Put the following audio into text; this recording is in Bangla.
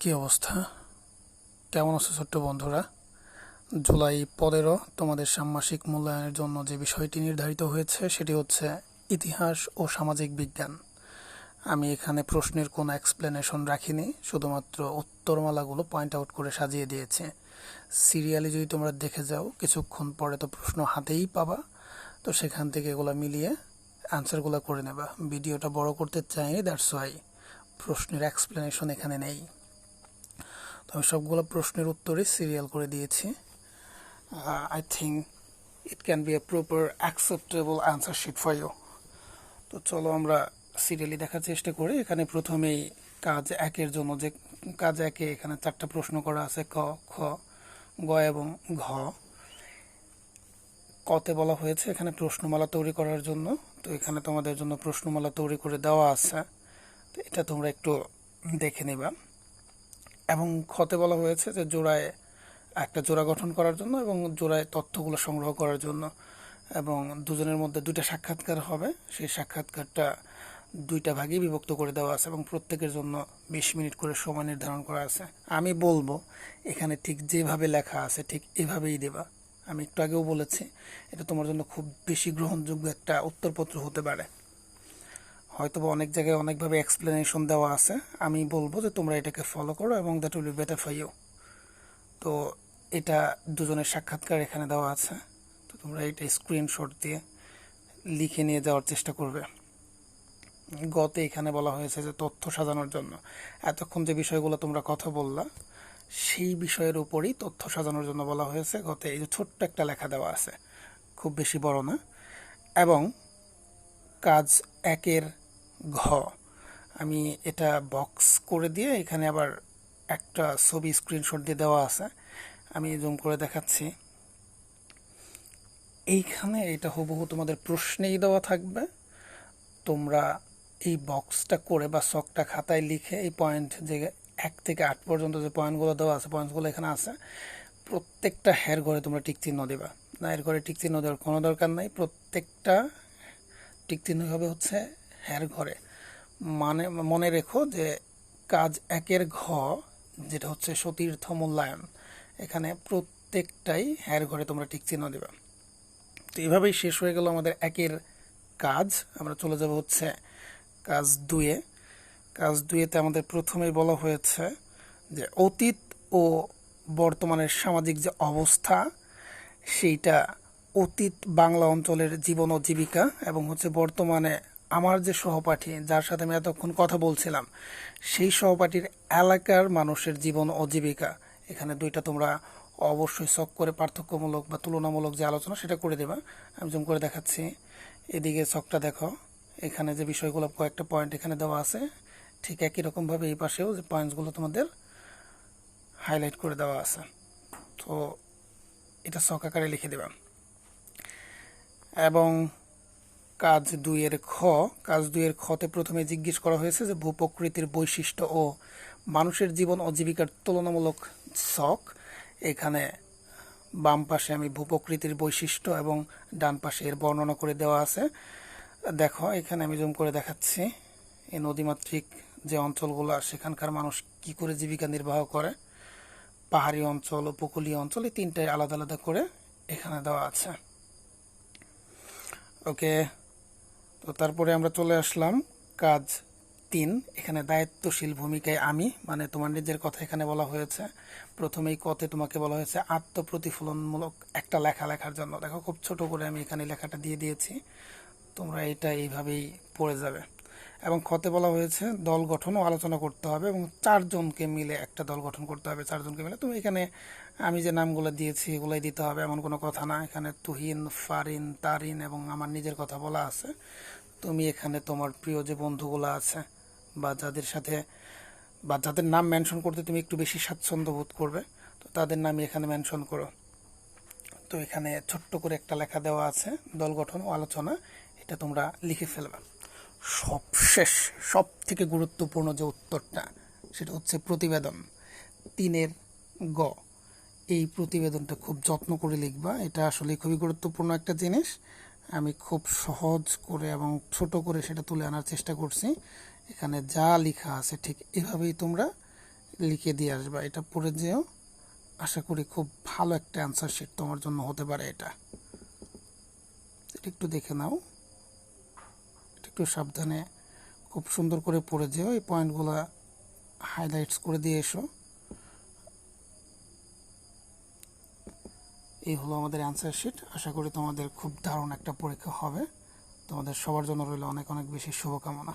কি অবস্থা? কেমন আছো ছোট্ট বন্ধুরা? জুলাই 15 তোমাদের ষান্মাসিক মূল্যায়নের জন্য যে বিষয়টি নির্ধারিত হয়েছে সেটি হচ্ছে ইতিহাস ও সামাজিক বিজ্ঞান। আমি এখানে প্রশ্নের কোনো এক্সপ্লেনেশন রাখিনি, শুধুমাত্র উত্তরমালাগুলো পয়েন্ট আউট করে সাজিয়ে দিয়েছি। সিরিয়ালি যদি তোমরা দেখে যাও, কিছুক্ষণ পরে তো প্রশ্ন হাতেই পাবা, তো সেখান থেকে এগুলো মিলিয়ে অ্যান্সারগুলো করে নেবা। ভিডিওটা বড় করতে চাইনি, দ্যাটস ওয়াই প্রশ্নের এক্সপ্লেনেশন এখানে নেই। তো আমি সবগুলো প্রশ্নের উত্তরই সিরিয়াল করে দিয়েছি। I think it can be a proper acceptable answer sheet for you. তো চলো আমরা সিরিয়ালি দেখার চেষ্টা করি। এখানে প্রথমেই কাজ একের জন্য যে কাজ একে এখানে 4টা প্রশ্ন করা আছে, ক, খ, গ এবং ঘ। কতে বলা হয়েছে এখানে প্রশ্নমালা তৈরি করার জন্য, তো এখানে তোমাদের জন্য প্রশ্নমালা তৈরি করে দেওয়া আছে, তো এটা তোমরা একটু দেখে নিবা। এবং খতে বলা হয়েছে যে জোড়ায় একটা জোড়া গঠন করার জন্য এবং জোড়ায় তথ্যগুলো সংগ্রহ করার জন্য, এবং দুজনের মধ্যে 2টা সাক্ষাৎকার হবে। সেই সাক্ষাৎকারটা 2টা ভাগে বিভক্ত করে দেওয়া আছে এবং প্রত্যেকের জন্য 20 মিনিট করে সময় নির্ধারণ করা আছে। আমি বলবো এখানে ঠিক যেভাবে লেখা আছে ঠিক এভাবেই দেবা। আমি একটু আগেও বলেছি এটা তোমার জন্য খুব বেশি গ্রহণযোগ্য একটা উত্তরপত্র হতে পারে। হয়তোবা অনেক জায়গায় অনেকভাবে এক্সপ্লেনেশন দেওয়া আছে, আমি বলবো যে তোমরা এটাকে ফলো করো এবং that will be better for you. তো এটা দুজনের সাক্ষাৎকার এখানে দেওয়া আছে, তো তোমরা এটা স্ক্রিনশট দিয়ে লিখে নিয়ে যাওয়ার চেষ্টা করবে। গতে এখানে বলা হয়েছে যে তথ্য সাজানোর জন্য, এতক্ষণ যে বিষয়গুলো তোমরা কথা বললা সেই বিষয়ের উপরই তথ্য সাজানোর জন্য বলা হয়েছে। গতে এই যে ছোট্ট একটা লেখা দেওয়া আছে, খুব বেশি বড় না। এবং কাজ একের ঘ, আমি এটা বক্স করে দিয়ে এখানে আবার একটা ছবি স্ক্রিনশট দিয়ে দেওয়া আছে, আমি জুম করে দেখাচ্ছি। এইখানে এটা হুবহু তোমাদের প্রশ্নেই দেওয়া থাকবে। তোমরা এই বক্সটা করে বা ছকটা খাতায় লিখে এই পয়েন্ট যে 1 থেকে 8 পর্যন্ত যে পয়েন্টগুলো দেওয়া আছে, পয়েন্টসগুলো এখানে আছে, প্রত্যেকটা হের ঘরে তোমরা টিক চিহ্ন দেবা। না, এর ঘরে টিক চিহ্ন দেওয়ার কোনো দরকার নাই, প্রত্যেকটা টিক চিহ্ন হবে হচ্ছে হের ঘরে। মানে মনে রেখো যে কাজ একের ঘ, যেটা হচ্ছে সতীর্থ মূল্যায়ন, এখানে প্রত্যেকটাই হের ঘরে তোমরা টিক চিহ্ন দেবা। তো এভাবেই শেষ হয়ে গেল আমাদের একের কাজ। আমরা চলে যাব হচ্ছে কাজ 2-এ। কাজ 2-এতে আমাদের প্রথমেই বলা হয়েছে যে অতীত ও বর্তমানের সামাজিক যে অবস্থা সেইটা অতীত বাংলা অঞ্চলের জীবন ও জীবিকা এবং হচ্ছে বর্তমানে আমার যে সহপাঠী যার সাথে আমি এতক্ষণ কথা বলছিলাম সেই সহপাঠীর এলাকার মানুষের জীবন ও জীবিকা, এখানে 2টা তোমরা অবশ্যই ছক করে পার্থক্যমূলক বা তুলনামূলক যে আলোচনা সেটা করে দেবা। আমি জুম করে দেখাচ্ছি, এদিকে ছকটা দেখো, এখানে যে বিষয়গুলো কয়েকটা পয়েন্ট এখানে দেওয়া আছে, ঠিক একই রকমভাবে এই পাশেও যে পয়েন্টসগুলো তোমাদের হাইলাইট করে দেওয়া আছে। তো এটা ছক আকারে লিখে দেবা। এবং কাজ 2-এর খ, কাজ 2-এর খতে প্রথমে জিজ্ঞেস করা হয়েছে যে ভূপ্রকৃতির বৈশিষ্ট্য ও মানুষের জীবন ও জীবিকার তুলনামূলক ছক। এখানে বাম পাশে আমি ভূপ্রকৃতির বৈশিষ্ট্য এবং ডান পাশে এর বর্ণনা করে দেওয়া আছে। দেখো এখানে আমি জুম করে দেখাচ্ছি, এই নদীমাতৃক যে অঞ্চলগুলো সেখানকার মানুষ কি করে জীবিকা নির্বাহ করে, পাহাড়ি অঞ্চল, উপকূলীয় অঞ্চল, এই 3টাই আলাদা আলাদা করে এখানে দেওয়া আছে। ওকে, তো তারপরে আমরা চলে আসলাম কাজ 3। এখানে দায়িত্বশীল ভূমিকায় আমি, মানে তোমার নিজের কথা এখানে বলা হয়েছে। প্রথমেই কতে তোমাকে বলা হয়েছে আত্মপ্রতিফলনমূলক একটা লেখা লেখার জন্য। দেখো খুব ছোট করে আমি এখানে লেখাটা দিয়ে দিয়েছি, তোমরা এটা এইভাবেই পড়ে যাবে। এবং খতে বলা হয়েছে দল গঠন ও আলোচনা করতে হবে এবং 4 জনকে মিলে একটা দল গঠন করতে হবে। 4 জনকে মিলে, তুমি এখানে আমি যে নামগুলো দিয়েছি এগুলোই দিতে হবে এমন কোনো কথা না। এখানে তুহিন, ফারিন, তারিন এবং আমার নিজের কথা বলা আছে। তুমি এখানে তোমার প্রিয় যে বন্ধুগুলো আছে বা যাদের সাথে বা যাদের নাম মেনশন করতে তুমি একটু বেশি স্বাচ্ছন্দ্য বোধ করবে, তো তাদের নামই এখানে মেনশন করো। তো এখানে ছোট্ট করে একটা লেখা দেওয়া আছে দল গঠন ও আলোচনা, এটা তোমরা লিখে ফেলবা। সবশেষ সব থেকে গুরুত্বপূর্ণ যে উত্তরটা সেটা হচ্ছে প্রতিবেদন 3-এর গ। এই প্রতিবেদনটা খুব যত্ন করে লিখবা, এটা আসলে খুবই গুরুত্বপূর্ণ একটা জিনিস। আমি খুব সহজ করে এবং ছোট করে সেটা তুলে আনার চেষ্টা করছি। এখানে যা লেখা আছে ঠিক এভাবেই তোমরা লিখে দিয়ে আসবা। এটা পড়ে যেও, আশা করি খুব ভালো একটা অ্যান্সার শিট তোমার জন্য হতে পারে। এটা একটু দেখে নাও, একটু সাবধানে খুব সুন্দর করে পড়ে যেও। এই পয়েন্টগুলো হাইলাইটস করে দিয়ে এসো। এই হলো আমাদের অ্যান্সার শিট। আশা করি তোমাদের খুব দারুণ একটা পরীক্ষা হবে। তোমাদের সবার জন্য রইল অনেক অনেক বেশি শুভকামনা।